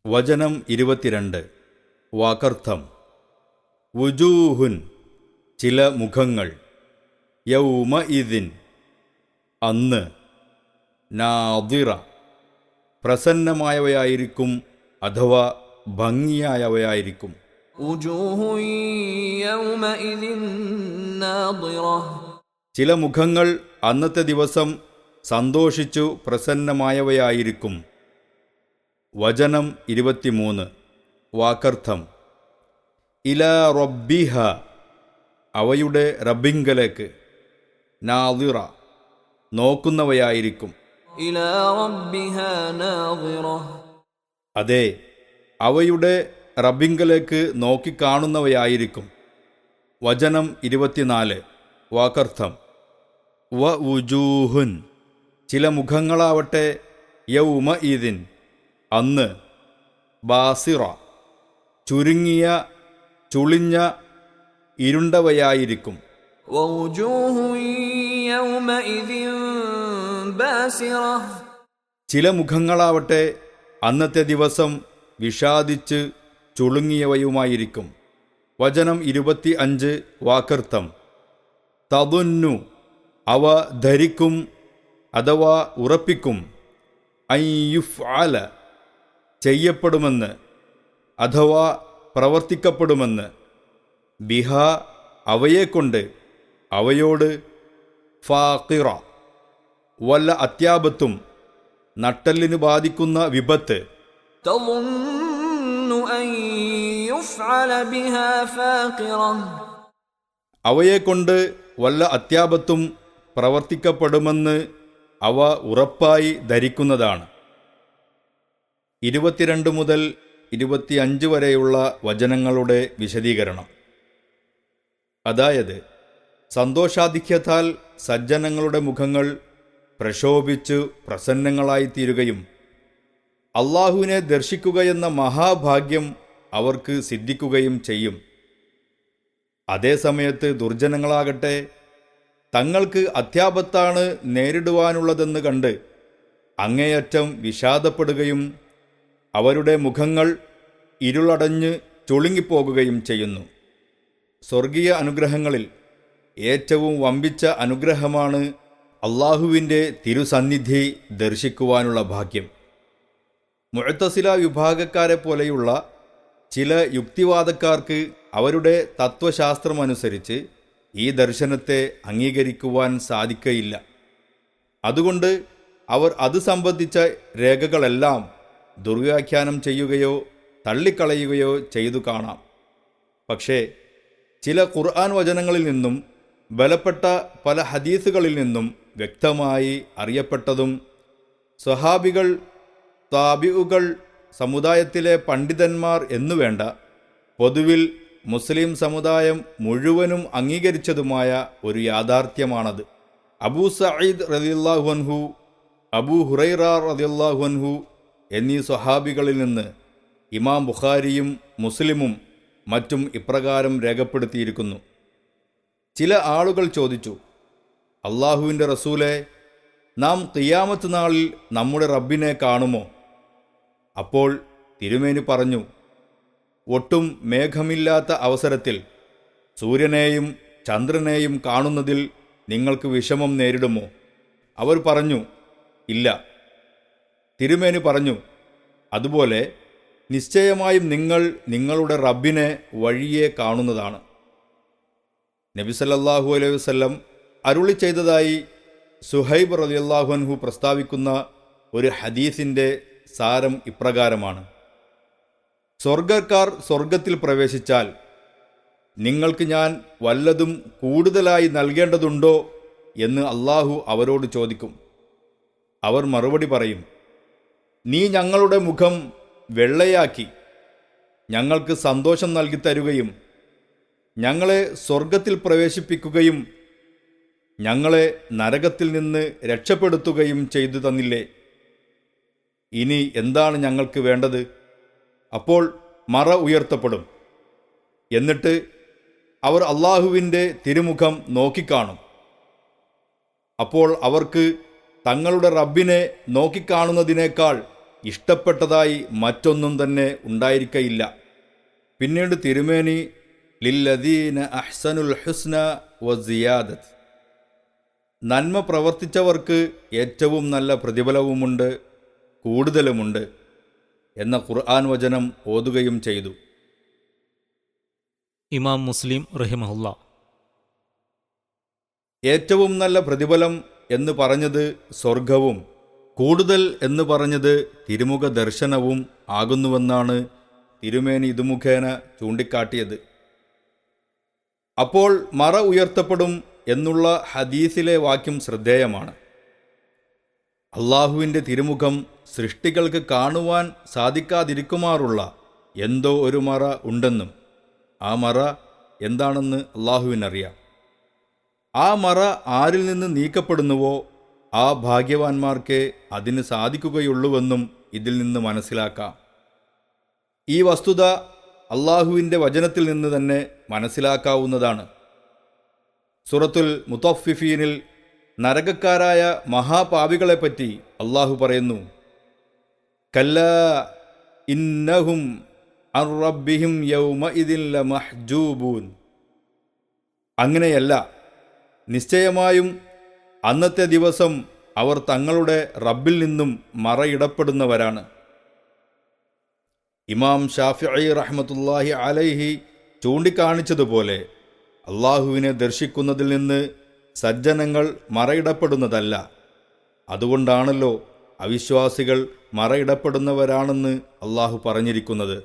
വചനം 22. വാക്കർത്ഥം. വുജൂഹുൻ ചില മുഖങ്ങൾ, യൗമഇദിൻ അന്ന്, നാദിറ പ്രസന്നമായവയായിരിക്കും അഥവാ ഭംഗിയായവയായിരിക്കും. വുജൂഹു യൗമഇദിൻ നാദിറ ചില മുഖങ്ങൾ അന്നത്തെ ദിവസം സന്തോഷിച്ചു പ്രസന്നമായവയായിരിക്കും. വചനം 23. വാക്കർത്ഥം. ഇലാ റബ്ബിഹ അവയുടെ റബ്ബിങ്കലേക്ക്, നാദിറ നോക്കുന്നവയായിരിക്കും. ഇലാ റബ്ബിഹാ നാദിറ അതെ, അവയുടെ റബ്ബിങ്കലേക്ക് നോക്കിക്കാണുന്നവയായിരിക്കും. വചനം 24. വാക്കർത്ഥം. വഉജൂഹുൻ ചില മുഖങ്ങളാവട്ടെ, യൗമഇദിൻ അന്ന്, ബാസിറ ചുരുങ്ങിയ ചുളിഞ്ഞ ഇരുണ്ടവയായിരിക്കും. വവുജൂഹു യൗമഇദിൻ ബാസിറ ചില മുഖങ്ങളാവട്ടെ അന്നത്തെ ദിവസം വിഷാദിച്ച് ചുളുങ്ങിയവയുമായിരിക്കും. വചനം 25. വാക്കർത്ഥം. തദുന്നു അവ ധരിക്കും അഥവാ ഉറപ്പിക്കും, അയ്യുഫ്അല ചെയ്യപ്പെടുമെന്ന് അഥവാ പ്രവർത്തിക്കപ്പെടുമെന്ന്, ബിഹ അവയെക്കൊണ്ട്, അവയോട്, ഫാഖിറ വല്ല അത്യാപത്തും നട്ടെല്ലിന് ബാധിക്കുന്ന വിപത്ത്, തദുന്നു അൻ യുഫ്അല ബിഹാ ഫാഖിറ അവയെക്കൊണ്ട് വല്ല അത്യാപത്തും പ്രവർത്തിക്കപ്പെടുമെന്ന് അവ ഉറപ്പായി ധരിക്കുന്നതാണ്. 22 മുതൽ 25 വരെയുള്ള വചനങ്ങളുടെ വിശദീകരണം. അതായത്, സന്തോഷാധിക്യത്താൽ സജ്ജനങ്ങളുടെ മുഖങ്ങൾ പ്രശോഭിച്ചു പ്രസന്നങ്ങളായിത്തീരുകയും അള്ളാഹുവിനെ ദർശിക്കുകയെന്ന മഹാഭാഗ്യം അവർക്ക് സിദ്ധിക്കുകയും ചെയ്യും. അതേസമയത്ത് ദുർജനങ്ങളാകട്ടെ തങ്ങൾക്ക് അത്യാപത്താണ് നേരിടുവാനുള്ളതെന്ന് കണ്ട് അങ്ങേയറ്റം വിഷാദപ്പെടുകയും അവരുടെ മുഖങ്ങൾ ഇരുളടഞ്ഞ് ചുളുങ്ങിപ്പോകുകയും ചെയ്യുന്നു. സ്വർഗീയ അനുഗ്രഹങ്ങളിൽ ഏറ്റവും വമ്പിച്ച അനുഗ്രഹമാണ് അള്ളാഹുവിൻ്റെ തിരുസന്നിധി ദർശിക്കുവാനുള്ള ഭാഗ്യം. മുഅ്തസില വിഭാഗക്കാരെ പോലെയുള്ള ചില യുക്തിവാദക്കാർക്ക് അവരുടെ തത്വശാസ്ത്രമനുസരിച്ച് ഈ ദർശനത്തെ അംഗീകരിക്കുവാൻ സാധിക്കയില്ല. അതുകൊണ്ട് അവർ അത് സംബന്ധിച്ച രേഖകളെല്ലാം ദുർവ്യാഖ്യാനം ചെയ്യുകയോ തള്ളിക്കളയുകയോ ചെയ്തു കാണാം. പക്ഷേ ചില ഖുർആൻ വചനങ്ങളിൽ നിന്നും ബലപ്പെട്ട പല ഹദീസുകളിൽ നിന്നും വ്യക്തമായി അറിയപ്പെട്ടതും സ്വഹാബികൾ, താബിഉകൾ, സമുദായത്തിലെ പണ്ഡിതന്മാർ എന്നുവേണ്ട പൊതുവിൽ മുസ്ലിം സമുദായം മുഴുവനും അംഗീകരിച്ചതുമായ ഒരു യാഥാർത്ഥ്യമാണത്. അബൂ സഈദ് റളിയല്ലാഹു അൻഹു, അബൂ ഹുറൈറ റളിയല്ലാഹു അൻഹു എന്നീ സ്വഹാബികളിൽ നിന്ന് ഇമാം ബുഖാരിയും മുസ്ലിമും മറ്റും ഇപ്രകാരം രേഖപ്പെടുത്തിയിരിക്കുന്നു. ചില ആളുകൾ ചോദിച്ചു, അള്ളാഹുവിൻ്റെ റസൂലെ, നാം ഖിയാമത്ത് നാളിൽ നമ്മുടെ റബ്ബിനെ കാണുമോ? അപ്പോൾ തിരുമേനി പറഞ്ഞു, ഒട്ടും മേഘമില്ലാത്ത അവസരത്തിൽ സൂര്യനെയും ചന്ദ്രനെയും കാണുന്നതിൽ നിങ്ങൾക്ക് വിഷമം നേരിടുമോ? അവർ പറഞ്ഞു, ഇല്ല. തിരുമേനി പറഞ്ഞു, അതുപോലെ നിശ്ചയമായും നിങ്ങൾ നിങ്ങളുടെ റബ്ബിനെ വഴിയെ കാണുന്നതാണ്. നബി സല്ലല്ലാഹു അലൈഹി വസല്ലം അരുളി ചെയ്തതായി സുഹൈബ് റളിയല്ലാഹു അൻഹു പ്രസ്താവിക്കുന്ന ഒരു ഹദീസിൻ്റെ സാരം ഇപ്രകാരമാണ്: സ്വർഗക്കാർ സ്വർഗത്തിൽ പ്രവേശിച്ചാൽ നിങ്ങൾക്ക് ഞാൻ വല്ലതും കൂടുതലായി നൽകേണ്ടതുണ്ടോ എന്ന് അള്ളാഹു അവരോട് ചോദിക്കും. അവർ മറുപടി പറയും, നീ ഞങ്ങളുടെ മുഖം വെള്ളയാക്കി ഞങ്ങൾക്ക് സന്തോഷം നൽകി തരുകയും ഞങ്ങളെ സ്വർഗത്തിൽ പ്രവേശിപ്പിക്കുകയും ഞങ്ങളെ നരകത്തിൽ നിന്ന് രക്ഷപ്പെടുത്തുകയും ചെയ്തു തന്നില്ലേ? ഇനി എന്താണ് ഞങ്ങൾക്ക് വേണ്ടത്? അപ്പോൾ മറ ഉയർത്തപ്പെടും. എന്നിട്ട് അവർ അള്ളാഹുവിൻ്റെ തിരുമുഖം നോക്കിക്കാണും. അപ്പോൾ അവർക്ക് തങ്ങളുടെ റബ്ബിനെ നോക്കിക്കാണുന്നതിനേക്കാൾ ഇഷ്ടപ്പെട്ടതായി മറ്റൊന്നും തന്നെ ഉണ്ടായിരിക്കയില്ല. പിന്നീട് തിരുമേനി ലില്ലദീന അഹ്സനുൽ ഹുസ്ന വസിയാദത്ത്, നന്മ പ്രവർത്തിച്ചവർക്ക് ഏറ്റവും നല്ല പ്രതിഫലവുമുണ്ട്, കൂടുതലുമുണ്ട് എന്ന ഖുർആൻ വചനം ഓതുകയും ചെയ്തു. ഇമാം മുസ്ലിം റഹിമഹുല്ല. ഏറ്റവും നല്ല പ്രതിഫലം എന്ന് പറഞ്ഞത് സ്വർഗവും കൂടുതൽ എന്ന് പറഞ്ഞത് തിരുമുഖ ദർശനവും ആകുന്നുവെന്നാണ് തിരുമേനി ഇതുമുഖേന ചൂണ്ടിക്കാട്ടിയത്. അപ്പോൾ മറ ഉയർത്തപ്പെടും എന്നുള്ള ഹദീസിലെ വാക്യം ശ്രദ്ധേയമാണ്. അള്ളാഹുവിൻ്റെ തിരുമുഖം സൃഷ്ടികൾക്ക് കാണുവാൻ സാധിക്കാതിരിക്കുമാറുള്ള എന്തോ ഒരു മറ ഉണ്ടെന്നും ആ മറ എന്താണെന്ന് അള്ളാഹുവിനറിയാം. ആ മറ ആരിൽ നിന്ന് നീക്കപ്പെടുന്നുവോ ആ ഭാഗ്യവാന്മാർക്കേ അതിന് സാധിക്കുകയുള്ളൂവെന്നും ഇതിൽ നിന്ന് മനസ്സിലാക്കാം. ഈ വസ്തുത അള്ളാഹുവിൻ്റെ വചനത്തിൽ നിന്ന് തന്നെ മനസ്സിലാക്കാവുന്നതാണ്. സൂറത്തുൽ മുത്തഫിഫീനിൽ നരകക്കാരായ മഹാപാപികളെപ്പറ്റി അള്ളാഹു പറയുന്നു, കല്ലാ ഇന്നഹും അൻ റബ്ബിഹിം യൗമഇദിൻ ലമഹ്ജൂബൂൻ. അങ്ങനെയല്ല, നിശ്ചയമായും അന്നത്തെ ദിവസം അവർ തങ്ങളുടെ റബ്ബിൽ നിന്നും മറയിടപ്പെടുന്നവരാണ്. ഇമാം ഷാഫിഈ റഹ്മത്തുള്ളാഹി അലൈഹി ചൂണ്ടിക്കാണിച്ചതുപോലെ അള്ളാഹുവിനെ ദർശിക്കുന്നതിൽ നിന്ന് സജ്ജനങ്ങൾ മറയിടപ്പെടുന്നതല്ല. അതുകൊണ്ടാണല്ലോ അവിശ്വാസികൾ മറയിടപ്പെടുന്നവരാണെന്ന് അള്ളാഹു പറഞ്ഞിരിക്കുന്നത്.